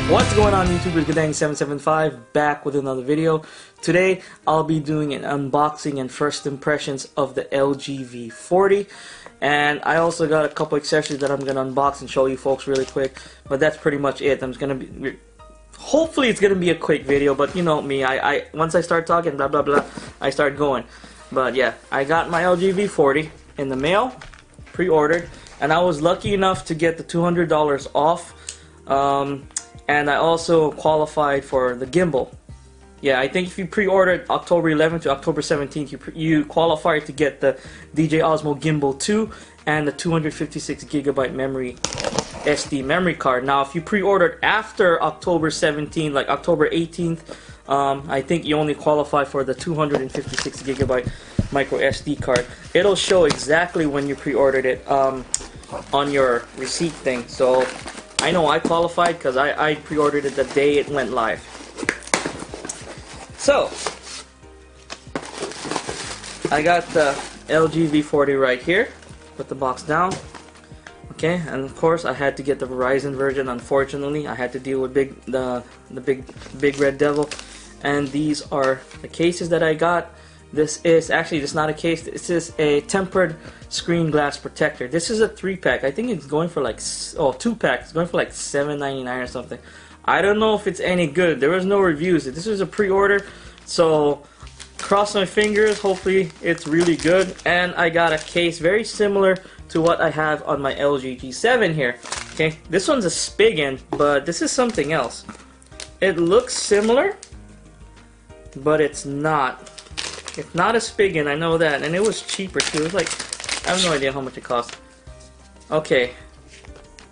What's going on YouTube? It's Guddang775 back with another video. Today I'll be doing an unboxing and first impressions of the LG V40, and I also got a couple accessories that I'm gonna unbox and show you folks really quick. But that's pretty much it. Hopefully it's gonna be a quick video, but you know me, I once I start talking blah blah blah, I start going. But yeah, I got my LG V40 in the mail, pre-ordered, and I was lucky enough to get the $200 off. And I also qualified for the gimbal. Yeah, I think if you pre-ordered October 11th to October 17th, you qualify to get the DJ Osmo Gimbal 2 and the 256GB memory SD memory card. Now, if you pre-ordered after October 17th, like October 18th, I think you only qualify for the 256GB micro SD card. It'll show exactly when you pre-ordered it on your receipt thing. So I know I qualified because I pre-ordered it the day it went live. So I got the LG V40 right here. Put the box down. Okay, and of course I had to get the Verizon version. Unfortunately, I had to deal with the big red devil. And these are the cases that I got. This is not a case. This is a tempered screen glass protector. This is a 3-pack. I think it's going for like 2-pack. It's going for like $7.99 or something. I don't know if it's any good. There was no reviews. This is a pre-order, so cross my fingers. Hopefully it's really good. And I got a case very similar to what I have on my LG G7 here. Okay, this one's a Spigen, but this is something else. It looks similar, but it's not. It's not a Spigen, I know that, and it was cheaper too. It was like, I have no idea how much it cost. Okay,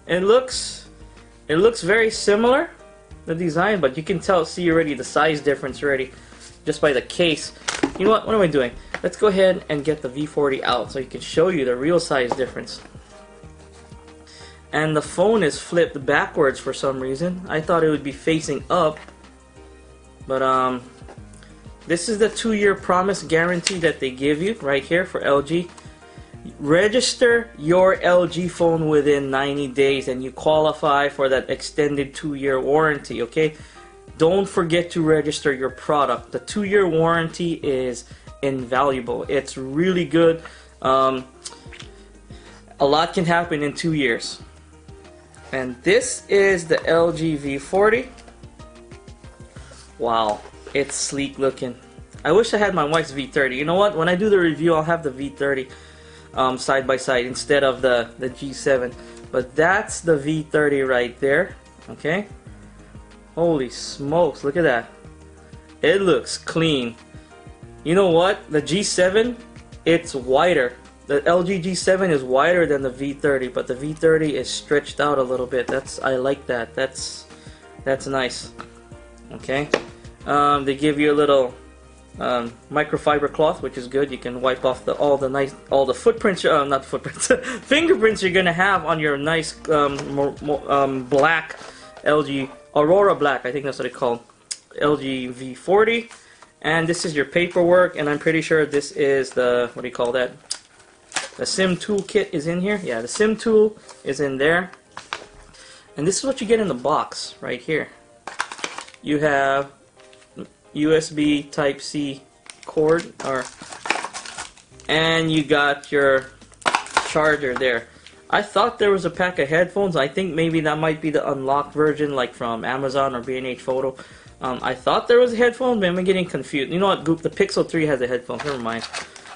it looks very similar, the design, but you can see already the size difference already just by the case. You know what? What am I doing? Let's go ahead and get the V40 out so you can show you the real size difference. And the phone is flipped backwards for some reason. I thought it would be facing up, but this is the 2-year promise guarantee that they give you right here for LG. Register your LG phone within 90 days and you qualify for that extended 2-year warranty, okay? Don't forget to register your product. The 2-year warranty is invaluable. It's really good. A lot can happen in 2 years. And this is the LG V40. Wow. It's sleek looking. I wish I had my wife's V30. You know what? When I do the review, I'll have the V30 side by side instead of the G7. But that's the V30 right there. Okay. Holy smokes! Look at that. It looks clean. You know what? The G7, it's wider. The LG G7 is wider than the V30, but the V30 is stretched out a little bit. I like that. That's nice. Okay. They give you a little microfiber cloth, which is good. You can wipe off all the footprints, not footprints, fingerprints you're gonna have on your nice black LG Aurora Black. I think that's what it's called, LG V40. And this is your paperwork, and I'm pretty sure this is the, what do you call that? The SIM tool kit is in here. Yeah, the SIM tool is in there. And this is what you get in the box right here. You have USB Type-C cord, and you got your charger there. I thought there was a pack of headphones. I think maybe that might be the unlocked version, like from Amazon or B&H Photo. I thought there was a headphone, but I'm getting confused. You know what? The Pixel 3 has a headphone. Never mind.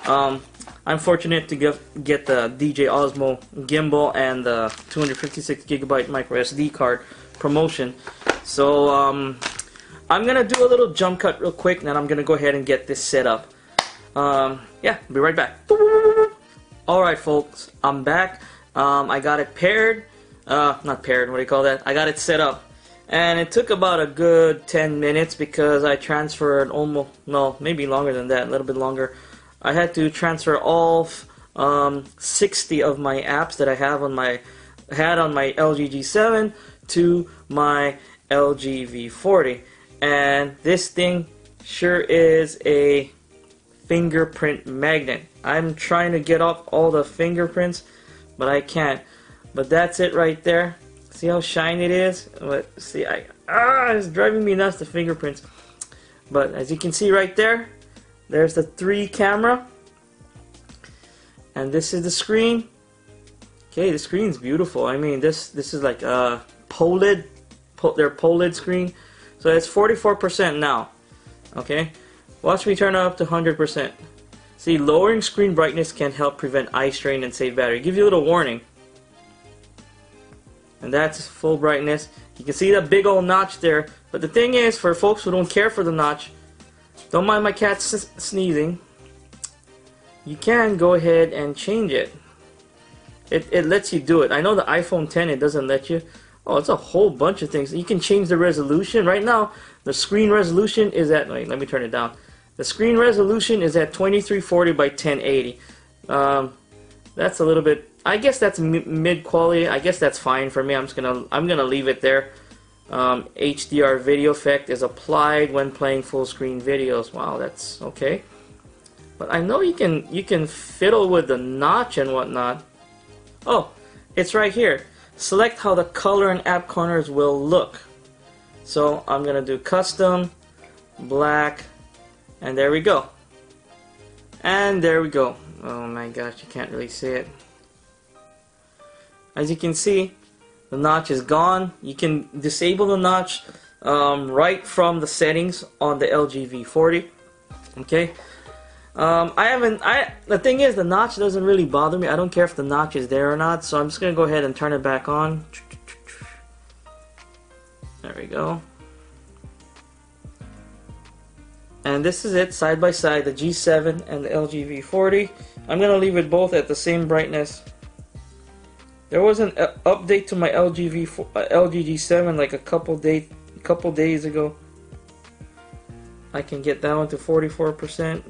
I'm fortunate to get the DJ Osmo Gimbal and the 256GB micro SD card promotion. So I'm gonna do a little jump cut real quick, and then I'm gonna go ahead and get this set up. Yeah, be right back. Alright folks, I'm back. I got it paired, not paired, what do you call that? I got it set up, and it took about a good 10 minutes because I transferred maybe longer than that, a little bit longer. I had to transfer all 60 of my apps that I had on my LG G7 to my LG V40. And this thing sure is a fingerprint magnet. I'm trying to get off all the fingerprints, but I can't. But that's it right there. See how shiny it is? But see, it's driving me nuts, the fingerprints. But as you can see right there, there's the 3 camera. And this is the screen. Okay, the screen's beautiful. I mean, this is like a POLED, their POLED screen. So it's 44% now. Okay, watch me turn it up to 100%. See, lowering screen brightness can help prevent eye strain and save battery. Give you a little warning. And that's full brightness. You can see that big old notch there. But the thing is, for folks who don't care for the notch, don't mind my cat sneezing, you can go ahead and change it. It lets you do it. I know the iPhone 10, it doesn't let you. Oh, it's a whole bunch of things. You can change the resolution. Right now, the screen resolution is at, wait, let me turn it down. The screen resolution is at 2340 by 1080. That's a little bit, I guess that's mid quality. I guess that's fine for me. I'm gonna leave it there. HDR video effect is applied when playing full screen videos. Wow, that's okay. But I know you can fiddle with the notch and whatnot. Oh, it's right here. Select how the color and app corners will look. So I'm gonna do custom, black, and there we go. And there we go. Oh my gosh, you can't really see it. As you can see, the notch is gone. You can disable the notch right from the settings on the LG V40. Okay. The thing is, the notch doesn't really bother me. I don't care if the notch is there or not, so I'm just gonna go ahead and turn it back on. There we go. And this is it, side by side, the G7 and the LG V40. I'm gonna leave it both at the same brightness. There was an update to my LG G7 like a couple days ago. I can get that one to 44%.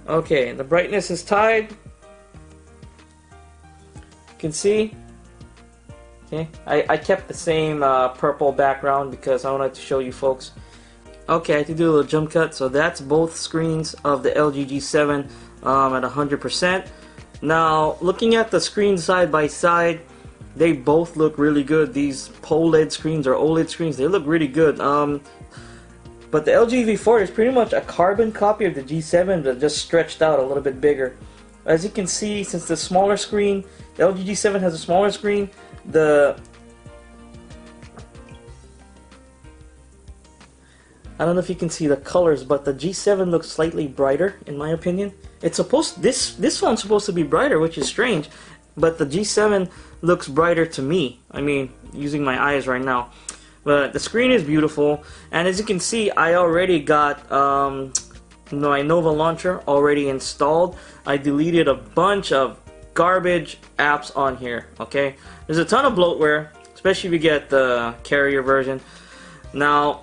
Okay, the brightness is tied. You can see. Okay, I kept the same purple background because I wanted to show you folks. Okay, I had to do a little jump cut. So that's both screens of the LG G7 at 100%. Now, looking at the screens side by side, they both look really good. These POLED screens or OLED screens, they look really good. But the LG V40 is pretty much a carbon copy of the G7, but just stretched out a little bit bigger. As you can see, since the smaller screen, the LG G7 has a smaller screen, I don't know if you can see the colors, but the G7 looks slightly brighter, in my opinion. It's supposed, this one's supposed to be brighter, which is strange, but the G7 looks brighter to me. I mean, using my eyes right now. But the screen is beautiful, and as you can see, I already got my Nova launcher already installed. I deleted a bunch of garbage apps on here. Okay, there's a ton of bloatware, especially if you get the carrier version. Now,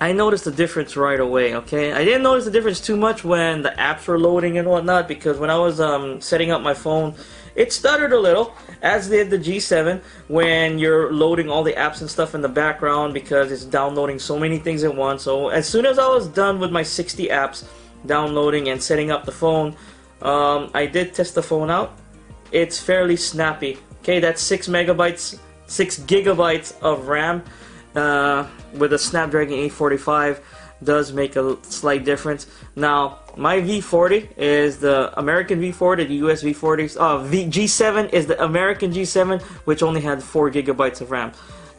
I noticed the difference right away. Okay, I didn't notice the difference too much when the apps were loading and whatnot, because when I was setting up my phone, it stuttered a little, as did the G7 when you're loading all the apps and stuff in the background because it's downloading so many things at once. So as soon as I was done with my 60 apps downloading and setting up the phone, I did test the phone out. It's fairly snappy. Okay, that's 6 gigabytes of RAM with a Snapdragon 845 does make a slight difference. Now, my V40 is the American V40, the US V40. G7 is the American G7, which only had 4 gigabytes of RAM.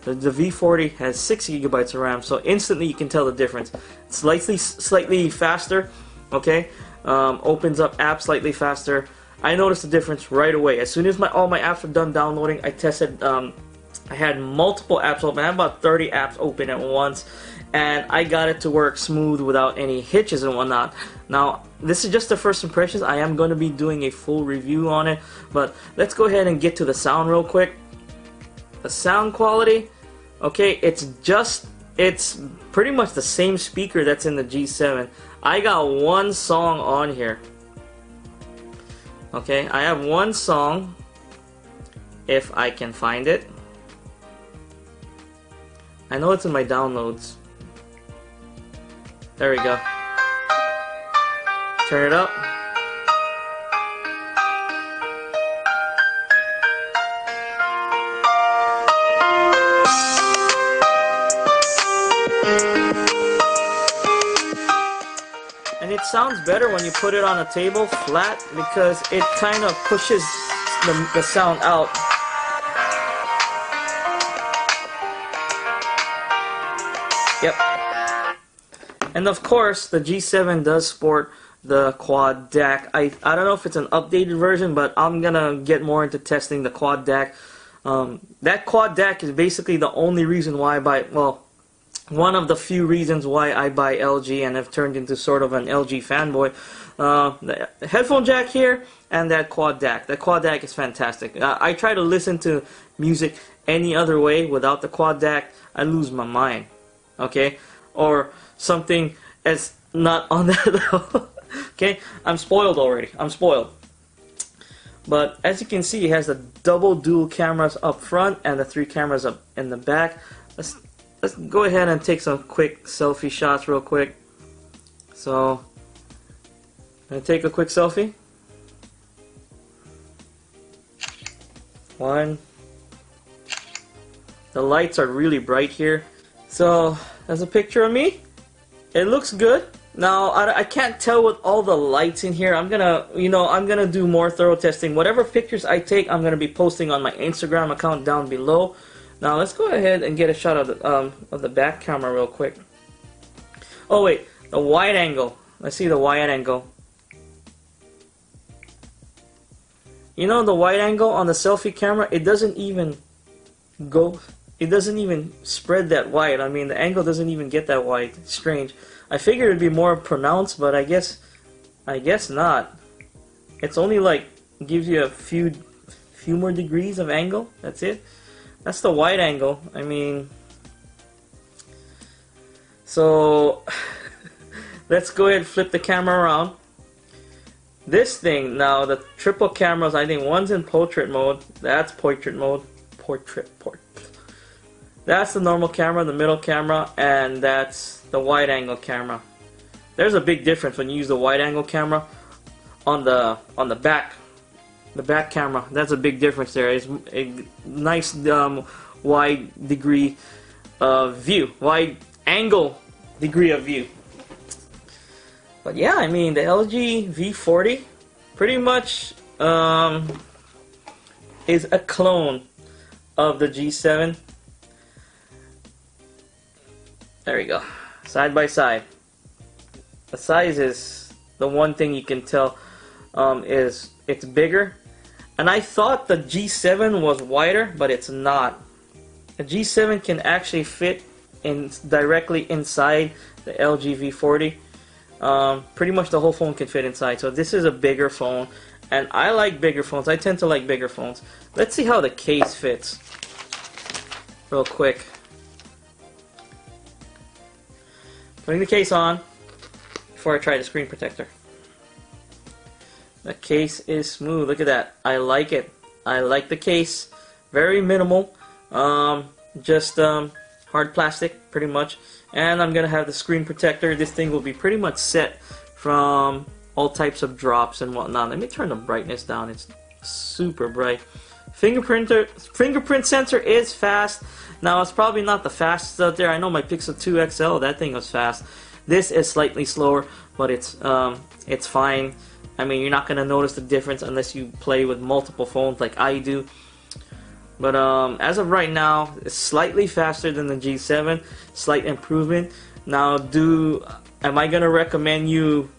The V40 has 6 gigabytes of RAM, so instantly you can tell the difference. It's slightly faster, okay? Opens up apps slightly faster. I noticed the difference right away. As soon as all my apps were done downloading, I tested. I had multiple apps open. I had about 30 apps open at once, and I got it to work smooth without any hitches and whatnot. Now, this is just the first impressions. I am going to be doing a full review on it, but let's go ahead and get to the sound real quick. The sound quality, okay, it's pretty much the same speaker that's in the G7. I got one song on here. Okay, I have one song, if I can find it. I know it's in my downloads. There we go. Turn it up. sounds better when you put it on a table flat because it kind of pushes the sound out. Yep. And of course, the G7 does sport the quad DAC. I don't know if it's an updated version, but I'm gonna get more into testing the quad DAC. That quad DAC is basically the only reason why I buy, well, one of the few reasons why I buy LG and have turned into sort of an LG fanboy. The headphone jack here and that quad DAC. That quad DAC is fantastic. I try to listen to music any other way without the quad DAC, I lose my mind. Okay? Or something as not on that level. Okay? I'm spoiled already. I'm spoiled. But as you can see, it has the double dual cameras up front and the 3 cameras up in the back. Let's go ahead and take some quick selfie shots real quick. So, I'm going to take a quick selfie. 1. The lights are really bright here. So, there's a picture of me. It looks good. Now, I can't tell with all the lights in here. I'm gonna do more thorough testing. Whatever pictures I take, I'm gonna be posting on my Instagram account down below. Now, let's go ahead and get a shot of the back camera real quick. Oh wait, the wide angle. Let's see the wide angle. You know, the wide angle on the selfie camera, it doesn't even go. It doesn't even spread that wide. I mean, the angle doesn't even get that wide. It's strange. I figured it'd be more pronounced, but I guess not. It's only like gives you a few more degrees of angle. That's it. That's the wide angle. I mean, so let's go ahead and flip the camera around. This thing now, the triple cameras. I think one's in portrait mode. That's portrait mode. Portrait. That's the normal camera, the middle camera, and that's the wide angle camera. There's a big difference when you use the wide angle camera on the back. The back camera, that's a big difference there. It's a nice wide degree of view, wide angle degree of view. But yeah, I mean, the LG V40 pretty much is a clone of the G7. There we go. Side by side. The size is the one thing you can tell is it's bigger. And I thought the G7 was wider, but it's not. The G7 can actually fit directly inside the LG V40. Pretty much the whole phone can fit inside. So this is a bigger phone. And I like bigger phones. I tend to like bigger phones. Let's see how the case fits. Real quick. Putting the case on before I try the screen protector. The case is smooth. Look at that. I like it. I like the case. Very minimal. Just hard plastic, pretty much. And I'm gonna have the screen protector. This thing will be pretty much set from all types of drops and whatnot. Let me turn the brightness down. It's super bright. Fingerprint sensor is fast. Now, it's probably not the fastest out there. I know my Pixel 2 XL, that thing was fast. This is slightly slower, but it's fine. I mean, you're not gonna notice the difference unless you play with multiple phones like I do. But as of right now, it's slightly faster than the G7. Slight improvement. Now, am I gonna recommend you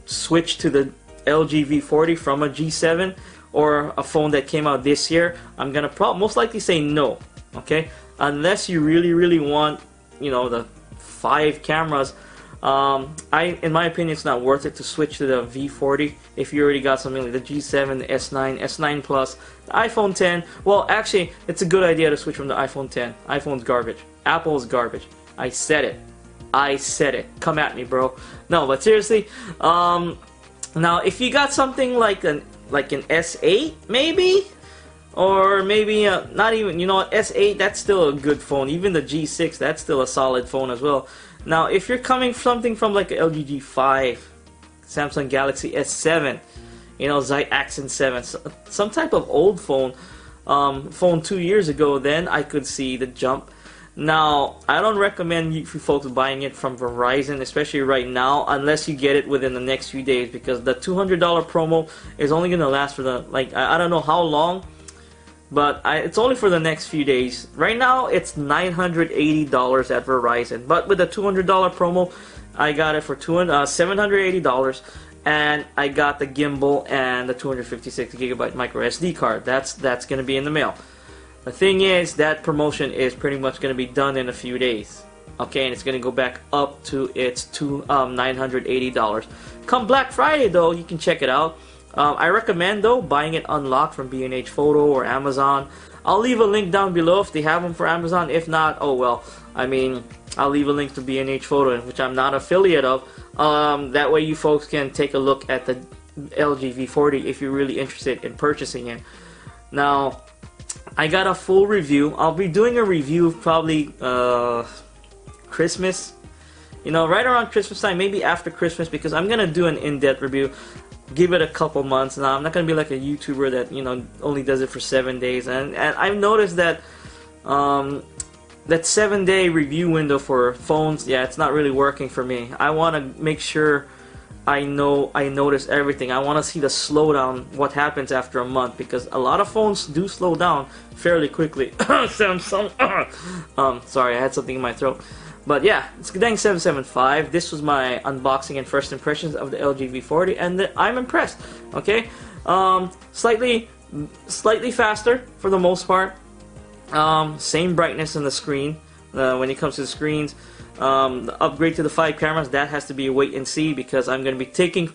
switch to the LG V40 from a G7 or a phone that came out this year? I'm gonna most likely say no. Okay, unless you really want the 5 cameras. In my opinion, it's not worth it to switch to the V40 if you already got something like the G7, the S9, S9 Plus, the iPhone 10. Well, actually, it's a good idea to switch from the iPhone 10. iPhone's garbage. Apple's garbage. I said it. I said it. Come at me, bro. No, but seriously, now if you got something like an S8, maybe, or maybe not even. S8, that's still a good phone. Even the G6, that's still a solid phone as well. Now, if you're coming something from like a LG G5, Samsung Galaxy S7, Zite Accent 7, some type of old phone 2 years ago, then I could see the jump. Now, I don't recommend you folks buying it from Verizon, especially right now, unless you get it within the next few days, because the $200 promo is only going to last for the, like, I don't know how long, but it's only for the next few days. Right now, it's $980 at Verizon, but with the $200 promo, I got it for $780, and I got the gimbal and the 256 gigabyte micro SD card. That's going to be in the mail. The thing is, that promotion is pretty much going to be done in a few days. Okay, and it's going to go back up to its $980. Come Black Friday, though, you can check it out. I recommend, though, buying it unlocked from B&H Photo or Amazon. I'll leave a link down below if they have them for Amazon. If not, oh well. I mean, I'll leave a link to B&H Photo, which I'm not affiliate of. That way you folks can take a look at the LG V40 if you're really interested in purchasing it. Now, I got a full review. I'll be doing a review probably Christmas. You know, right around Christmas time, maybe after Christmas, because I'm going to do an in-depth review. Give it a couple months. Now, I'm not going to be like a YouTuber that, you know, only does it for 7 days. And I've noticed that that 7-day review window for phones, yeah, it's not really working for me. I want to make sure I notice everything. I want to see the slowdown, what happens after a month, because a lot of phones do slow down fairly quickly. Samsung. Sorry, I had something in my throat. But yeah, it's Guddang 775. This was my unboxing and first impressions of the LG V40, and I'm impressed. Okay, slightly faster for the most part. Same brightness in the screen when it comes to the screens. The upgrade to the 5 cameras, that has to be a wait and see, because I'm going to be taking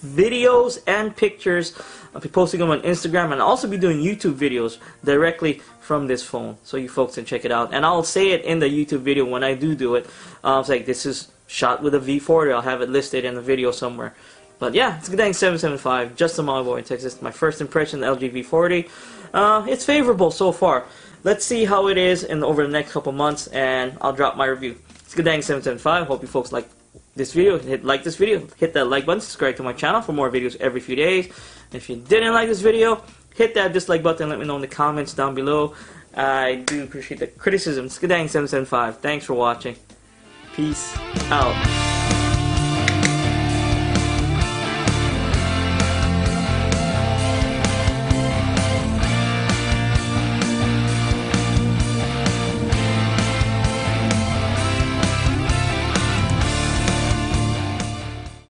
videos and pictures. I'll be posting them on Instagram, and I'll also be doing YouTube videos directly from this phone, so you folks can check it out. And I'll say it in the YouTube video when I do it. It's like, this is shot with a V40. I'll have it listed in the video somewhere. But yeah, it's Guddang 775, just a Molly boy in Texas. My first impression of the LG V40. It's favorable so far. Let's see how it is over the next couple months, and I'll drop my review. It's Guddang 775. Hope you folks like this video. Like this video, hit that like button, subscribe to my channel for more videos every few days. If you didn't like this video, hit that dislike button, let me know in the comments down below. I do appreciate the criticism. It's Guddang 775. Thanks for watching. Peace out.